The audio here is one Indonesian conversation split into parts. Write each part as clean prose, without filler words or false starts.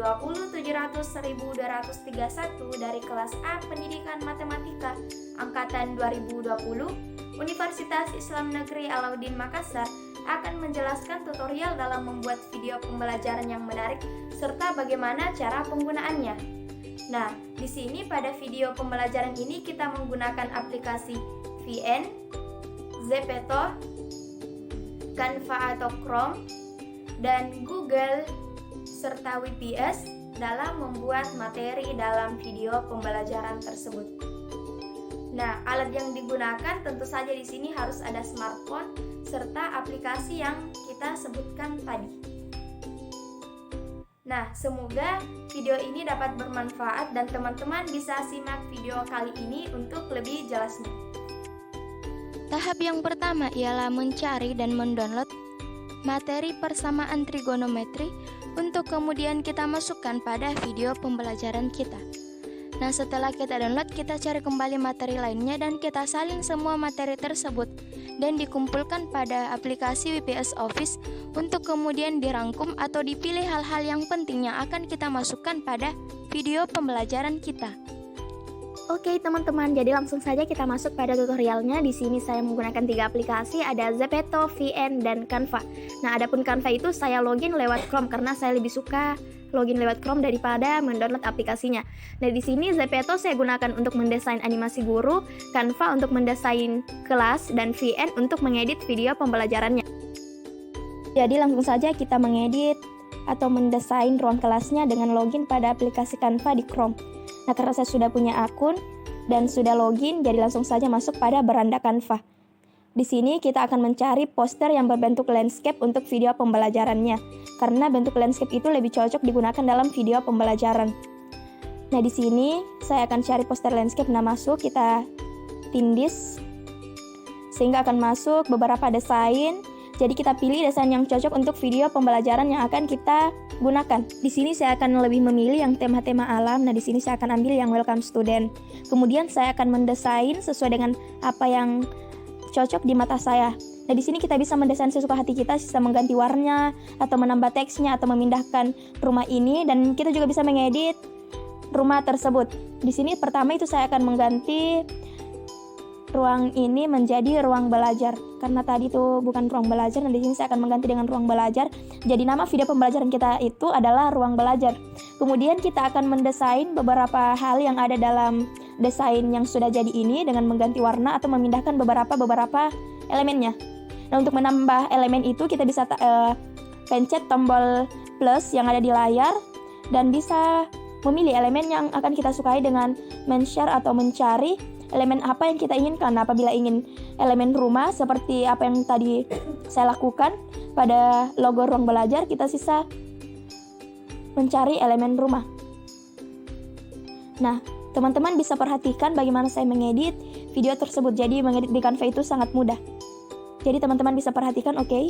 020700231 dari kelas A Pendidikan Matematika Angkatan 2020, Universitas Islam Negeri Alauddin Makassar akan menjelaskan tutorial dalam membuat video pembelajaran yang menarik serta bagaimana cara penggunaannya. Nah, di sini pada video pembelajaran ini kita menggunakan aplikasi VN, Zepeto, Canva atau Chrome, dan Google serta WPS dalam membuat materi dalam video pembelajaran tersebut. Nah, alat yang digunakan tentu saja di sini harus ada smartphone serta aplikasi yang kita sebutkan tadi. Nah, semoga video ini dapat bermanfaat dan teman-teman bisa simak video kali ini untuk lebih jelasnya. Tahap yang pertama ialah mencari dan mendownload materi persamaan trigonometri untuk kemudian kita masukkan pada video pembelajaran kita. Nah, setelah kita download, kita cari kembali materi lainnya dan kita salin semua materi tersebut dan dikumpulkan pada aplikasi WPS Office untuk kemudian dirangkum atau dipilih hal-hal yang penting yang akan kita masukkan pada video pembelajaran kita. Oke teman-teman, jadi langsung saja kita masuk pada tutorialnya. Di sini saya menggunakan 3 aplikasi, ada Zepeto, VN, dan Canva. Nah, adapun Canva itu saya login lewat Chrome karena saya lebih suka login lewat Chrome daripada mendownload aplikasinya. Nah, di sini Zepeto saya gunakan untuk mendesain animasi guru, Canva untuk mendesain kelas, dan VN untuk mengedit video pembelajarannya. Jadi langsung saja kita mengedit atau mendesain ruang kelasnya dengan login pada aplikasi Canva di Chrome. Nah, karena saya sudah punya akun dan sudah login, jadi langsung saja masuk pada beranda Canva. Di sini kita akan mencari poster yang berbentuk landscape untuk video pembelajarannya, karena bentuk landscape itu lebih cocok digunakan dalam video pembelajaran. Nah, di sini saya akan cari poster landscape. Nah, masuk, kita tindis, sehingga akan masuk beberapa desain. Jadi kita pilih desain yang cocok untuk video pembelajaran yang akan kita gunakan. Di sini saya akan lebih memilih yang tema-tema alam. Nah, di sini saya akan ambil yang welcome student. Kemudian saya akan mendesain sesuai dengan apa yang cocok di mata saya. Nah, di sini kita bisa mendesain sesuka hati kita, bisa mengganti warna atau menambah teksnya atau memindahkan rumah ini, dan kita juga bisa mengedit rumah tersebut. Di sini pertama itu saya akan mengganti ruang ini menjadi ruang belajar, karena tadi itu bukan ruang belajar. Nah, di sini saya akan mengganti dengan ruang belajar. Jadi nama video pembelajaran kita itu adalah ruang belajar. Kemudian kita akan mendesain beberapa hal yang ada dalam desain yang sudah jadi ini dengan mengganti warna atau memindahkan beberapa elemennya. Nah, untuk menambah elemen itu kita bisa pencet tombol plus yang ada di layar dan bisa memilih elemen yang akan kita sukai dengan men-share atau mencari elemen apa yang kita inginkan. Nah, apabila ingin elemen rumah seperti apa yang tadi saya lakukan pada logo ruang belajar, kita bisa mencari elemen rumah. Nah, teman-teman bisa perhatikan bagaimana saya mengedit video tersebut. Jadi mengedit di Canva itu sangat mudah. Jadi teman-teman bisa perhatikan, oke?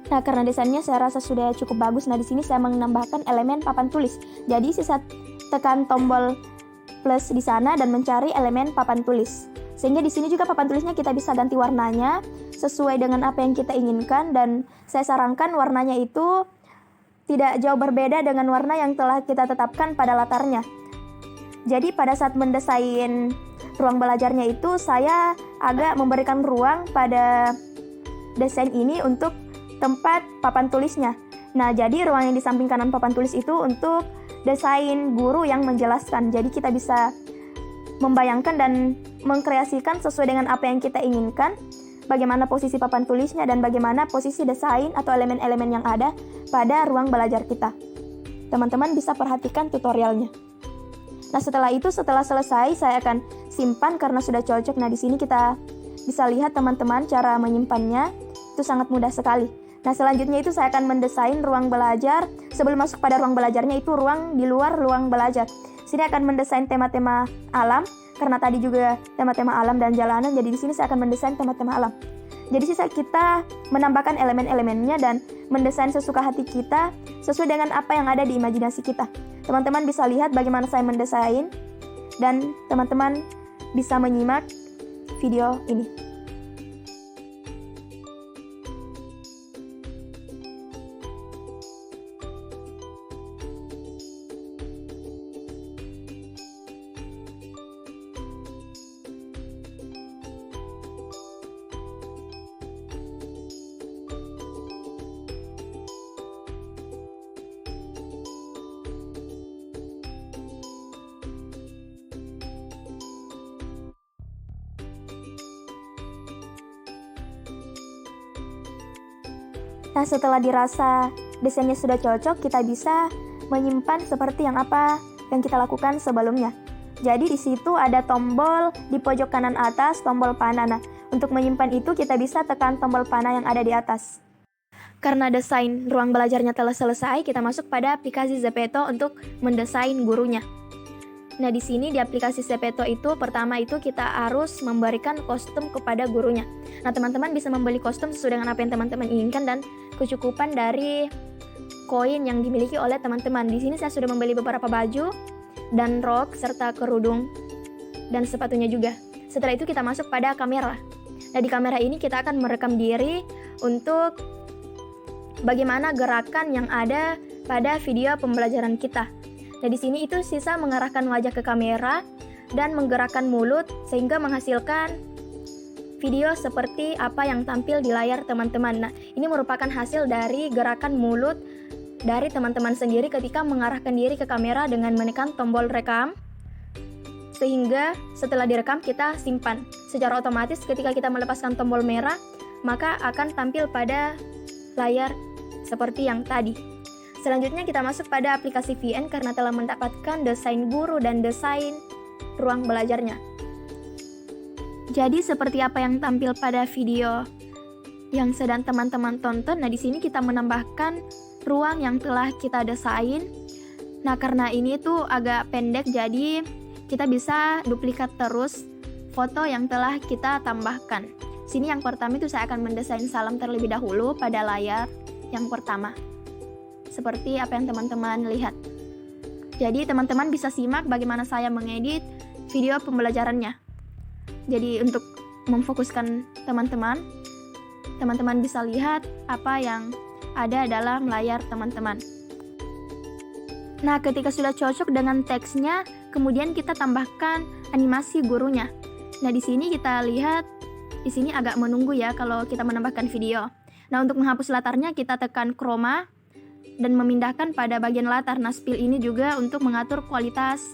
Nah, karena desainnya saya rasa sudah cukup bagus. Nah, di sini saya menambahkan elemen papan tulis. Jadi sisa tekan tombol plus di sana dan mencari elemen papan tulis. Sehingga di sini juga papan tulisnya kita bisa ganti warnanya sesuai dengan apa yang kita inginkan, dan saya sarankan warnanya itu tidak jauh berbeda dengan warna yang telah kita tetapkan pada latarnya. Jadi pada saat mendesain ruang belajarnya itu saya agak memberikan ruang pada desain ini untuk tempat papan tulisnya. Nah, jadi ruang yang di samping kanan papan tulis itu untuk desain guru yang menjelaskan. Jadi kita bisa membayangkan dan mengkreasikan sesuai dengan apa yang kita inginkan, bagaimana posisi papan tulisnya dan bagaimana posisi desain atau elemen-elemen yang ada pada ruang belajar kita. Teman-teman bisa perhatikan tutorialnya. Nah, setelah selesai saya akan simpan karena sudah cocok. Nah, di sini kita bisa lihat teman-teman cara menyimpannya. Itu sangat mudah sekali. Nah, selanjutnya itu saya akan mendesain ruang belajar. Sebelum masuk pada ruang belajarnya itu ruang di luar ruang belajar. Sini akan mendesain tema-tema alam, karena tadi juga tema-tema alam dan jalanan. Jadi di sini saya akan mendesain tema-tema alam. Jadi sisa kita menambahkan elemen-elemennya dan mendesain sesuka hati kita sesuai dengan apa yang ada di imajinasi kita. Teman-teman bisa lihat bagaimana saya mendesain. dan teman-teman bisa menyimak video ini. Nah, setelah dirasa desainnya sudah cocok, kita bisa menyimpan seperti yang kita lakukan sebelumnya. Jadi di situ ada tombol di pojok kanan atas, tombol panah. Nah, untuk menyimpan itu kita bisa tekan tombol panah yang ada di atas. Karena desain ruang belajarnya telah selesai, kita masuk pada aplikasi Zepeto untuk mendesain gurunya. Nah, di sini di aplikasi Zepeto itu pertama itu kita harus memberikan kostum kepada gurunya. Nah, teman-teman bisa membeli kostum sesuai dengan apa yang teman-teman inginkan dan kecukupan dari koin yang dimiliki oleh teman-teman. Di sini saya sudah membeli beberapa baju dan rok serta kerudung dan sepatunya juga. Setelah itu kita masuk pada kamera. Nah, di kamera ini kita akan merekam diri untuk bagaimana gerakan yang ada pada video pembelajaran kita. Nah, di sini itu sisa mengarahkan wajah ke kamera dan menggerakkan mulut sehingga menghasilkan video seperti apa yang tampil di layar teman-teman. Nah, ini merupakan hasil dari gerakan mulut dari teman-teman sendiri ketika mengarahkan diri ke kamera dengan menekan tombol rekam. Sehingga setelah direkam kita simpan. Secara otomatis ketika kita melepaskan tombol merah, maka akan tampil pada layar seperti yang tadi. Selanjutnya kita masuk pada aplikasi VN karena telah mendapatkan desain guru dan desain ruang belajarnya. Jadi seperti apa yang tampil pada video yang sedang teman-teman tonton. Nah, di sini kita menambahkan ruang yang telah kita desain. Nah, karena ini tuh agak pendek, jadi kita bisa duplikat terus foto yang telah kita tambahkan. Sini yang pertama itu saya akan mendesain salam terlebih dahulu pada layar yang pertama. Seperti apa yang teman-teman lihat. Jadi teman-teman bisa simak bagaimana saya mengedit video pembelajarannya. Jadi untuk memfokuskan teman-teman bisa lihat apa yang ada dalam layar teman-teman. Nah, ketika sudah cocok dengan teksnya, kemudian kita tambahkan animasi gurunya. Nah, di sini kita lihat, di sini agak menunggu ya kalau kita menambahkan video. Nah, untuk menghapus latarnya kita tekan chroma dan memindahkan pada bagian latar. Nah, spill ini juga untuk mengatur kualitas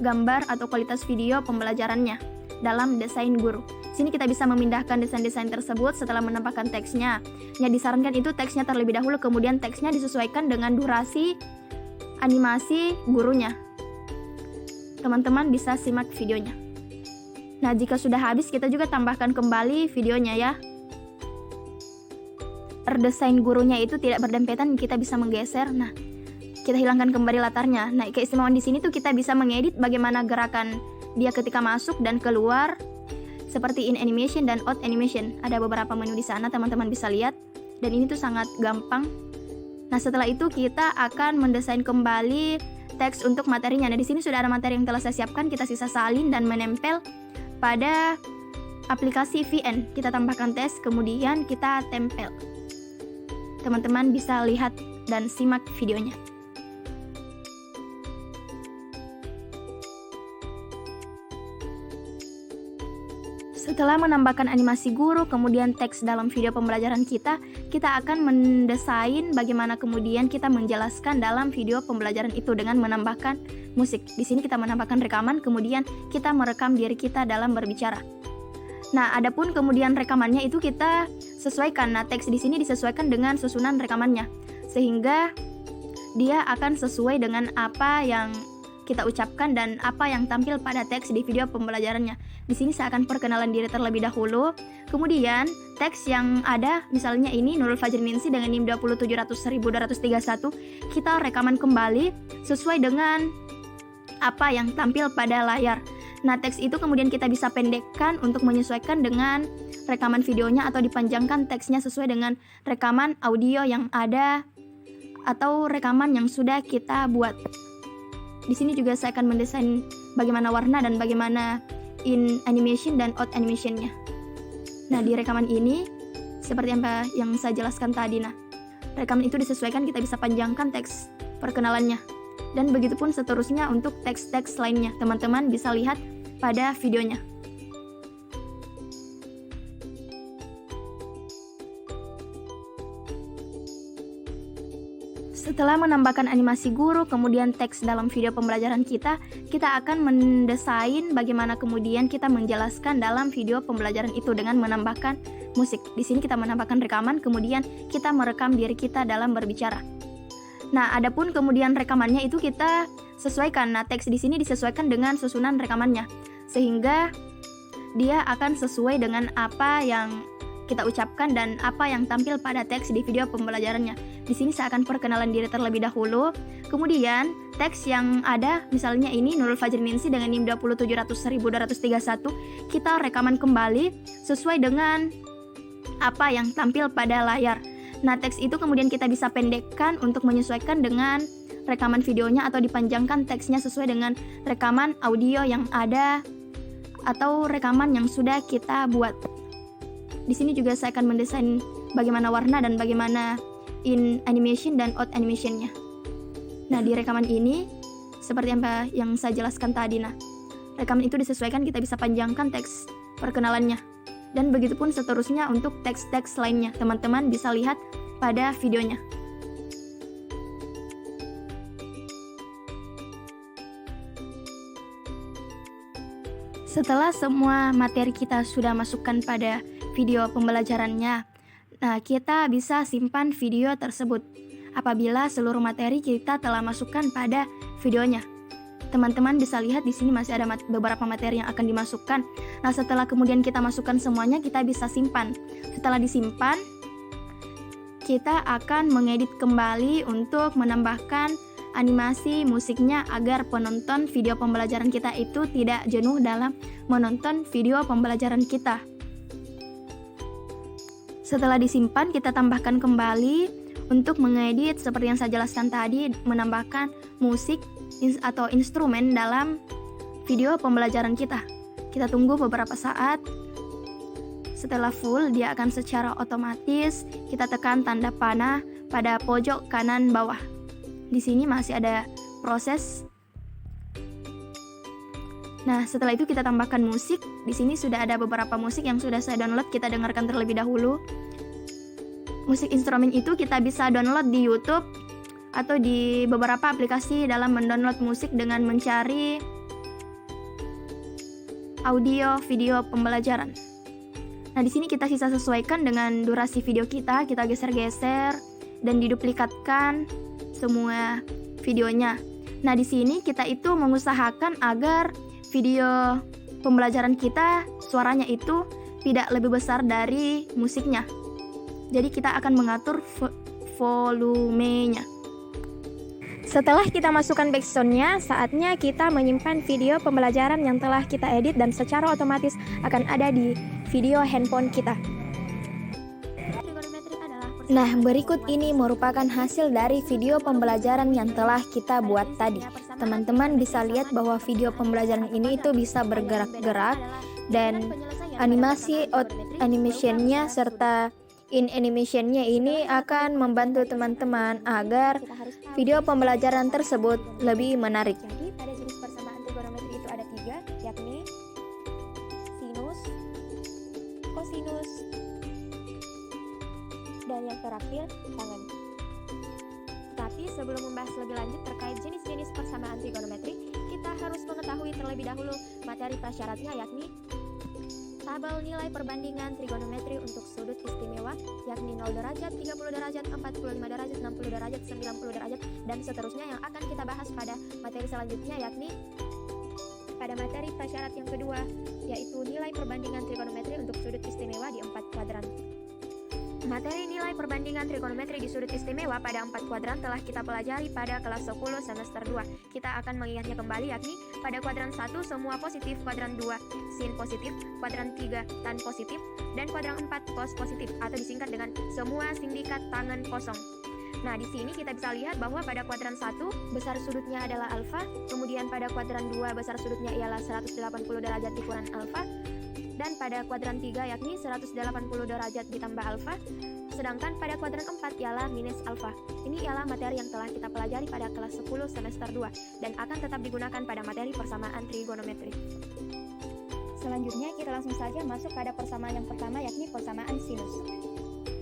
gambar atau kualitas video pembelajarannya dalam desain guru. Sini kita bisa memindahkan desain-desain tersebut setelah menambahkan teksnya. Yang disarankan itu teksnya terlebih dahulu, kemudian teksnya disesuaikan dengan durasi animasi gurunya. Teman-teman bisa simak videonya. Nah, jika sudah habis kita juga tambahkan kembali videonya ya. Desain gurunya itu tidak berdempetan, kita bisa menggeser. Nah, kita hilangkan kembali latarnya. Nah, keistimewaan di sini tuh kita bisa mengedit bagaimana gerakan dia ketika masuk dan keluar, seperti in animation dan out animation. Ada beberapa menu di sana, teman-teman bisa lihat. Dan ini tuh sangat gampang. Nah, setelah itu kita akan mendesain kembali teks untuk materinya. Nah, di sini sudah ada materi yang telah saya siapkan, kita sisa salin dan menempel pada aplikasi VN. Kita tambahkan teks, kemudian kita tempel. Teman-teman bisa lihat dan simak videonya. Setelah menambahkan animasi guru, kemudian teks dalam video pembelajaran kita akan mendesain bagaimana kemudian kita menjelaskan dalam video pembelajaran itu dengan menambahkan musik. Di sini kita menambahkan rekaman, kemudian kita merekam diri kita dalam berbicara. Nah, adapun kemudian rekamannya itu kita sesuaikan. Nah, teks di sini disesuaikan dengan susunan rekamannya, sehingga dia akan sesuai dengan apa yang kita ucapkan dan apa yang tampil pada teks di video pembelajarannya. Di sini saya akan perkenalan diri terlebih dahulu. Kemudian teks yang ada, misalnya ini Nurul Fajriningsi dengan NIM 2701231, kita rekaman kembali sesuai dengan apa yang tampil pada layar. Nah, teks itu kemudian kita bisa pendekkan untuk menyesuaikan dengan rekaman videonya atau dipanjangkan teksnya sesuai dengan rekaman audio yang ada atau rekaman yang sudah kita buat. Di sini juga saya akan mendesain bagaimana warna dan bagaimana in animation dan out animationnya. Nah, di rekaman ini seperti apa yang saya jelaskan tadi. Nah, rekaman itu disesuaikan, kita bisa panjangkan teks perkenalannya. Dan begitu pun seterusnya untuk teks-teks lainnya. Teman-teman bisa lihat pada videonya. Setelah menambahkan animasi guru, kemudian teks dalam video pembelajaran kita akan mendesain bagaimana kemudian kita menjelaskan dalam video pembelajaran itu dengan menambahkan musik. Di sini kita menambahkan rekaman, kemudian kita merekam diri kita dalam berbicara. Nah, adapun kemudian rekamannya itu kita sesuaikan. Nah, teks di sini disesuaikan dengan susunan rekamannya, sehingga dia akan sesuai dengan apa yang kita ucapkan dan apa yang tampil pada teks di video pembelajarannya. Di sini saya akan perkenalan diri terlebih dahulu. Kemudian teks yang ada, misalnya ini Nurul Fajriningsi dengan NIM 27700.231, kita rekaman kembali sesuai dengan apa yang tampil pada layar. Nah, teks itu kemudian kita bisa pendekkan untuk menyesuaikan dengan rekaman videonya atau dipanjangkan teksnya sesuai dengan rekaman audio yang ada atau rekaman yang sudah kita buat. Di sini juga saya akan mendesain bagaimana warna dan bagaimana in animation dan out animationnya. Nah, di rekaman ini seperti apa yang saya jelaskan tadi. Nah, rekaman itu disesuaikan, kita bisa panjangkan teks perkenalannya. Dan begitu pun seterusnya untuk teks-teks lainnya. Teman-teman bisa lihat pada videonya. Setelah semua materi kita sudah masukkan pada video pembelajarannya, nah, kita bisa simpan video tersebut apabila seluruh materi kita telah masukkan pada videonya. Teman-teman bisa lihat di sini masih ada beberapa materi yang akan dimasukkan. Nah, setelah kemudian kita masukkan semuanya, kita bisa simpan. Setelah disimpan, kita akan mengedit kembali untuk menambahkan animasi musiknya agar penonton video pembelajaran kita itu tidak jenuh dalam menonton video pembelajaran kita. Setelah disimpan, kita tambahkan kembali untuk mengedit seperti yang saya jelaskan tadi, menambahkan musik atau instrumen dalam video pembelajaran kita. Kita tunggu beberapa saat. Setelah full, dia akan secara otomatis kita tekan tanda panah pada pojok kanan bawah. Di sini masih ada proses. Nah, setelah itu kita tambahkan musik. Di sini sudah ada beberapa musik yang sudah saya download, kita dengarkan terlebih dahulu. Musik instrumen itu kita bisa download di YouTube atau di beberapa aplikasi dalam mendownload musik dengan mencari audio video pembelajaran. Nah, di sini kita bisa sesuaikan dengan durasi video kita geser-geser dan diduplikatkan semua videonya. Nah, di sini kita itu mengusahakan agar video pembelajaran kita suaranya itu tidak lebih besar dari musiknya. Jadi kita akan mengatur volumenya. Setelah kita masukkan backsoundnya, saatnya kita menyimpan video pembelajaran yang telah kita edit dan secara otomatis akan ada di video handphone kita. Nah, berikut ini merupakan hasil dari video pembelajaran yang telah kita buat tadi. Teman-teman bisa lihat bahwa video pembelajaran ini itu bisa bergerak-gerak dan animasi out animationnya serta in animationnya ini akan membantu teman-teman agar video pembelajaran tersebut lebih menarik. Jadi pada jenis persamaan trigonometri itu ada 3, yakni sinus, kosinus, dan yang terakhir tangen. Tapi sebelum membahas lebih lanjut terkait jenis-jenis persamaan trigonometri, kita harus mengetahui terlebih dahulu materi prasyaratnya, yakni tabel nilai perbandingan trigonometri untuk sudut istimewa, yakni 0 derajat, 30 derajat, 45 derajat, 60 derajat, 90 derajat, dan seterusnya yang akan kita bahas pada materi selanjutnya, yakni pada materi prasyarat yang kedua, yaitu nilai perbandingan trigonometri untuk sudut istimewa di 4 kuadran. Materi nilai perbandingan trigonometri di sudut istimewa pada 4 kuadran telah kita pelajari pada kelas 10 semester 2. Kita akan mengingatnya kembali, yakni pada kuadran 1 semua positif, kuadran 2 sin positif, kuadran 3 tan positif, dan kuadran 4 cos positif atau disingkat dengan semua sindikat tangen kosong. Nah, di sini kita bisa lihat bahwa pada kuadran 1 besar sudutnya adalah alfa, kemudian pada kuadran 2 besar sudutnya ialah 180 derajat dikurangi alfa, dan pada kuadran 3 yakni 180 derajat ditambah alfa, sedangkan pada kuadran 4 ialah minus alfa. Ini ialah materi yang telah kita pelajari pada kelas 10 semester 2 dan akan tetap digunakan pada materi persamaan trigonometri. Selanjutnya kita langsung saja masuk pada persamaan yang pertama yakni persamaan sinus.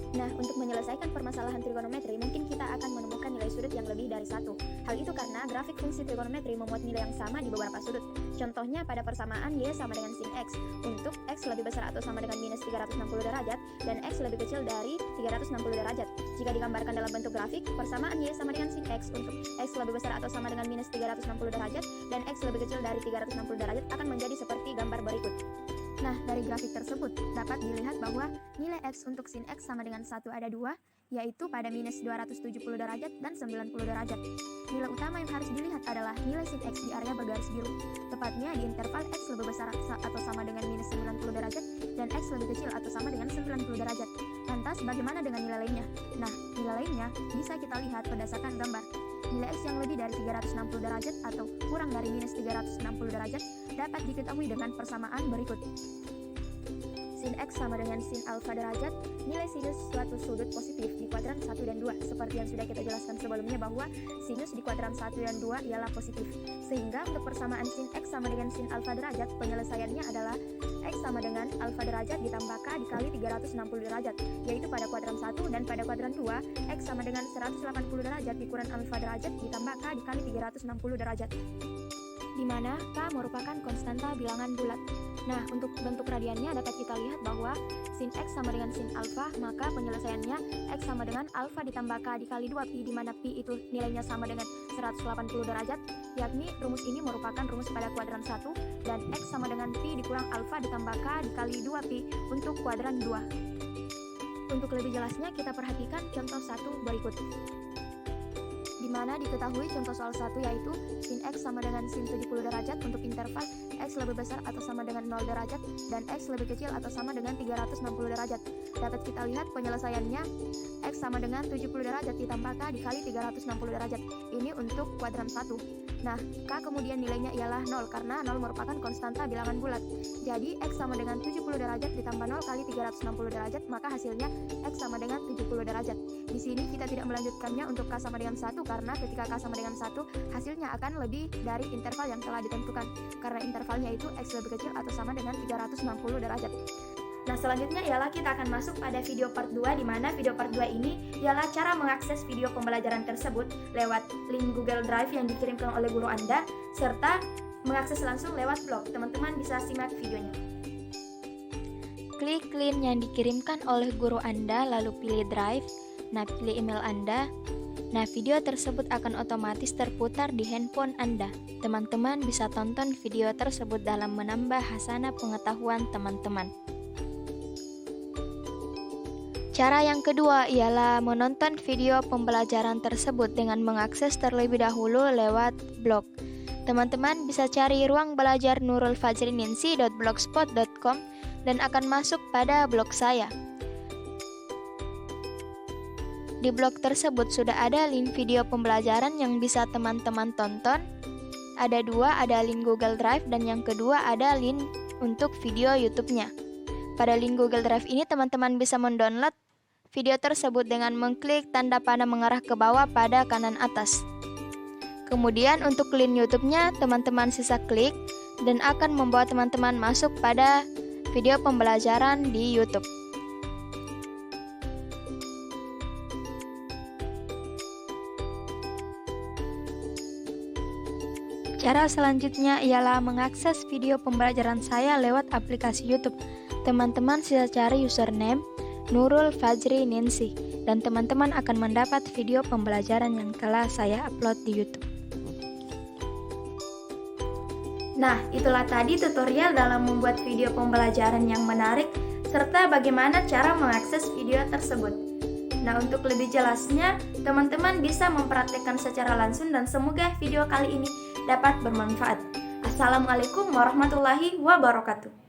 Nah, untuk menyelesaikan permasalahan trigonometri, mungkin kita akan menemukan nilai sudut yang lebih dari satu. Hal itu karena grafik fungsi trigonometri memuat nilai yang sama di beberapa sudut. Contohnya pada persamaan Y sama dengan sin X, untuk X lebih besar atau sama dengan minus 360 derajat, dan X lebih kecil dari 360 derajat. Jika digambarkan dalam bentuk grafik, persamaan Y sama dengan sin X untuk X lebih besar atau sama dengan minus 360 derajat, dan X lebih kecil dari 360 derajat akan menjadi seperti gambar berikut. Nah, dari grafik tersebut dapat dilihat bahwa nilai X untuk sin X sama dengan 1 ada 2, yaitu pada minus 270 derajat dan 90 derajat. Nilai utama yang harus dilihat adalah nilai sin X di area bergaris biru, tepatnya di interval X lebih besar atau sama dengan minus 90 derajat dan X lebih kecil atau sama dengan 90 derajat. Lantas, bagaimana dengan nilai lainnya? Nah, nilai lainnya bisa kita lihat berdasarkan gambar. Nilai X yang lebih dari 360 derajat atau kurang dari minus 360 derajat dapat diketahui dengan persamaan berikut. Sin X sama dengan sin alfa derajat, nilai sinus suatu sudut positif di kuadran 1 dan 2, seperti yang sudah kita jelaskan sebelumnya bahwa sinus di kuadran 1 dan 2 ialah positif. Sehingga untuk persamaan sin X sama dengan sin alfa derajat, penyelesaiannya adalah X sama dengan alfa derajat ditambah K dikali 360 derajat, yaitu pada kuadran 1, dan pada kuadran 2, X sama dengan 180 derajat dikurangi alfa derajat ditambah K dikali 360 derajat, di mana K merupakan konstanta bilangan bulat. Nah, untuk bentuk radiannya dapat kita lihat bahwa sin X sama dengan sin alfa, maka penyelesaiannya X sama dengan alfa ditambah K dikali 2pi, di mana pi itu nilainya sama dengan 180 derajat, yakni rumus ini merupakan rumus pada kuadran 1, dan X sama dengan pi dikurang alfa ditambah K dikali 2pi untuk kuadran 2. Untuk lebih jelasnya kita perhatikan contoh 1 berikut, di mana diketahui contoh soal 1 yaitu sin X sama dengan sin 70 derajat untuk interval X lebih besar atau sama dengan 0 derajat dan X lebih kecil atau sama dengan 360 derajat. Dapat kita lihat penyelesaiannya X sama dengan 70 derajat ditambah K dikali 360 derajat. Ini untuk kuadran 1. Nah, K kemudian nilainya ialah 0 karena 0 merupakan konstanta bilangan bulat. Jadi X sama dengan 70 derajat ditambah 0 kali 360 derajat, maka hasilnya X sama dengan 70 derajat. Di sini kita tidak melanjutkannya untuk K sama dengan 1 karena ketika K sama dengan 1, hasilnya akan lebih dari interval yang telah ditentukan, karena intervalnya itu X lebih kecil atau sama dengan 360 derajat. Nah, selanjutnya ialah kita akan masuk pada video part 2, di mana video part 2 ini ialah cara mengakses video pembelajaran tersebut lewat link Google Drive yang dikirimkan oleh guru Anda, serta mengakses langsung lewat blog. Teman-teman bisa simak videonya. Klik link yang dikirimkan oleh guru Anda, lalu pilih Drive. Nah, pilih email Anda. Nah, video tersebut akan otomatis terputar di handphone Anda. Teman-teman bisa tonton video tersebut dalam menambah hasanah pengetahuan teman-teman. Cara yang kedua ialah menonton video pembelajaran tersebut dengan mengakses terlebih dahulu lewat blog. Teman-teman bisa cari ruang belajar nurulfajrininsi.blogspot.com dan akan masuk pada blog saya. Di blog tersebut sudah ada link video pembelajaran yang bisa teman-teman tonton. Ada dua, ada link Google Drive dan yang kedua ada link untuk video YouTube-nya. Pada link Google Drive ini teman-teman bisa mendownload video tersebut dengan mengklik tanda panah mengarah ke bawah pada kanan atas. Kemudian untuk link YouTube-nya teman-teman sisa klik dan akan membawa teman-teman masuk pada video pembelajaran di YouTube. Cara selanjutnya ialah mengakses video pembelajaran saya lewat aplikasi YouTube. Teman-teman sisa cari username Nurul Fajri Ninsi dan teman-teman akan mendapat video pembelajaran yang telah saya upload di YouTube. Nah, itulah tadi tutorial dalam membuat video pembelajaran yang menarik serta bagaimana cara mengakses video tersebut. Nah, untuk lebih jelasnya, teman-teman bisa mempraktekkan secara langsung dan semoga video kali ini dapat bermanfaat. Assalamualaikum warahmatullahi wabarakatuh.